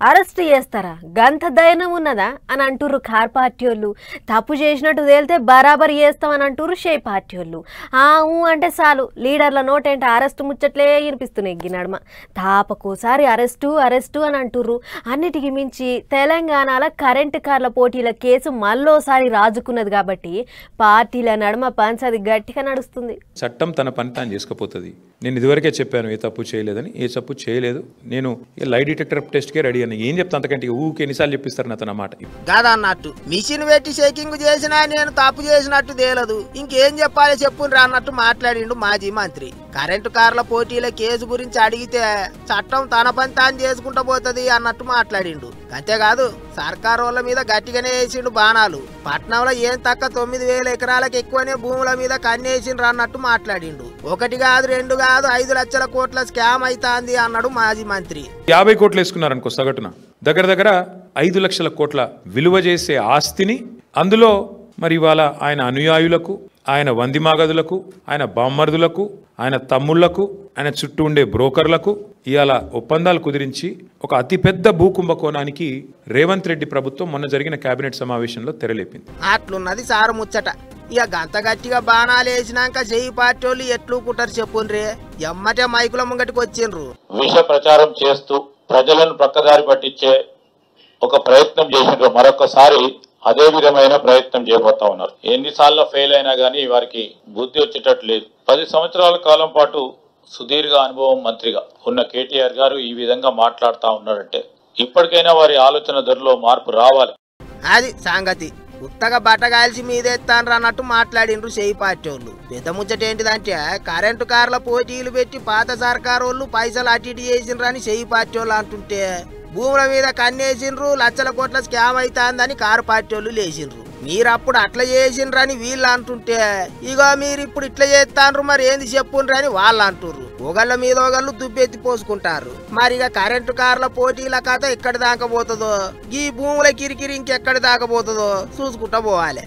Arrest చేస్తారా గంత దయనం ఉన్నదా అని అంటుర్రు కార్ పార్టీ వాళ్ళు. తప్పు చేసినట్టు తేలితే బరాబర్ చేస్తామని అంటుర్రు షే పార్టీ వాళ్ళు. అంటే చాలు లీడర్ల నోటేంట అరెస్ట్ ముచ్చట్లే వినిపిస్తున్నాయి ఈ నడుమ. తాపకోసారి అరెస్టు అరెస్టు అని అంటుర్రు. అన్నిటికీ మించి తెలంగాణలో కరెంటు కార్ల పోటీల కేసు మళ్ళోసారి రాజుకున్నది కాబట్టి పార్టీల నడుమ పంచది గట్టిగా నడుస్తుంది. చట్టం తన పని తాను చేసుకుపోతుంది. నేను ఇదివరకే చెప్పాను ఏ తప్పు చేయలేదని. ఏ తప్పు చేయలేదు. నేను లై డిటెక్టర్ టెస్ట్కే రెడీ అని ఏం చెప్తా అంతకంటే ఊకే ఎన్నిసార్లు చెప్పిస్తారు నాతో మాట కాదన్నట్టు మిషన్ పెట్టి షేకింగ్ చేసినా నేను తప్పు చేసినట్టు తేలదు, ఇంకేం చెప్పాలి చెప్పుండ్రా అన్నట్టు మాట్లాడిండు మాజీ మంత్రి. కరెంటు కార్ల పోటీల కేసు గురించి అడిగితే చట్టం తన పని తాను చేసుకుంటూ పోతుంది అన్నట్టు మాట్లాడిండు. అంతేకాదు సర్కారు వాళ్ళ మీద గట్టిగానే వేసిండు బాణాలు. పట్నంలో ఏం తక్క 9,000 ఎకరాలకు ఎక్కువనే భూముల మీద కన్నేసిండ్రు అన్నట్టు మాట్లాడిండు. 1 కాదు 2 కాదు 5 లక్షల కోట్ల స్కామ్ అయితాంది అన్నాడు మాజీ మంత్రి. 50 కోట్లు వేసుకున్నారనుకో సగటున దగ్గర 5 లక్షల కోట్ల విలువ చేసే ఆస్తిని అందులో మరి ఇవాళ ఆయన అనుయాయులకు, ఆయన వందిమాగదులకు, ఆయన బామ్మర్దులకు, ఆయన తమ్ముళ్లకు, ఆయన చుట్టూ ఉండే బ్రోకర్లకు ఇవాళ ఒప్పందాలు కుదిరించి ఒక అతిపెద్ద భూకుంభకోణానికి రేవంత్ రెడ్డి ప్రభుత్వం మొన్న జరిగిన కేబినెట్ సమావేశంలో తెరలేపింది. అట్లున్నది సారు ముచ్చట. ఇక గంత గట్టిగా బాణాలు వేసినాక చెయ్యి పార్టీ వాళ్ళు ఎట్లు కుట్టరు చెప్పుండ్రే. ఎమ్మటే మైకుల ముంగటికి వచ్చిండ్రు. విష ప్రచారం చేస్తూ ప్రజలను ప్రక్కదారి పట్టించే ఒక ప్రయత్నం చేసిండ్రు. మరొకసారి అదే విధమైన ప్రయత్నం చేయబోతా ఉన్నారు. ఎన్నిసార్లు ఫెయిల్ అయినా గానీ వారికి బుద్ధి వచ్చేటట్టు లేదు. 10 సంవత్సరాల కాలం పాటు సుదీర్ఘ అనుభవం మంత్రిగా ఉన్న కేటీఆర్ గారు ఈ విధంగా మాట్లాడుతూ ఉన్నారంటే ఇప్పటికైనా వారి ఆలోచన ధరలో మార్పు రావాలి. అది సంగతి. ఉత్తగా బట్టగాల్చి మీదెత్తాన్రు అన్నట్టు మాట్లాడిండ్రు చెయ్యి పార్టీ వాళ్ళు. పెద్ద ముచ్చట ఏంటిదంటే కరెంటు కార్ల పోటీలు పెట్టి పాత సర్కారు వాళ్ళు పైసలు అటు ఇటు చేసిండ్రు అని చెయ్యి పార్టీ వాళ్ళు అంటుంటే భూముల మీద కన్నేసిండ్రు, లక్షల కోట్ల స్కామ్ అవుతాందని కారు పార్టీ వాళ్ళు లేచిండ్రు. మీరు అప్పుడు అట్లా చేసిండ్రని వీళ్ళు అంటుంటే ఇగో మీరు ఇప్పుడు ఇట్లా చేస్తాన్రు మరి ఏంది చెప్పుండ్రు అని వాళ్ళు అంటుర్రు. ఒకళ్ళ మీద ఒకళ్ళు దుబ్బెత్తి పోసుకుంటారు. మరి ఇక కరెంటు కార్ల పోటీల కథ ఎక్కడి దాకా పోతుందో, ఈ భూముల కిరికిరి ఇంకెక్కడి దాకా పోతుందో చూసుకుంటా పోవాలి.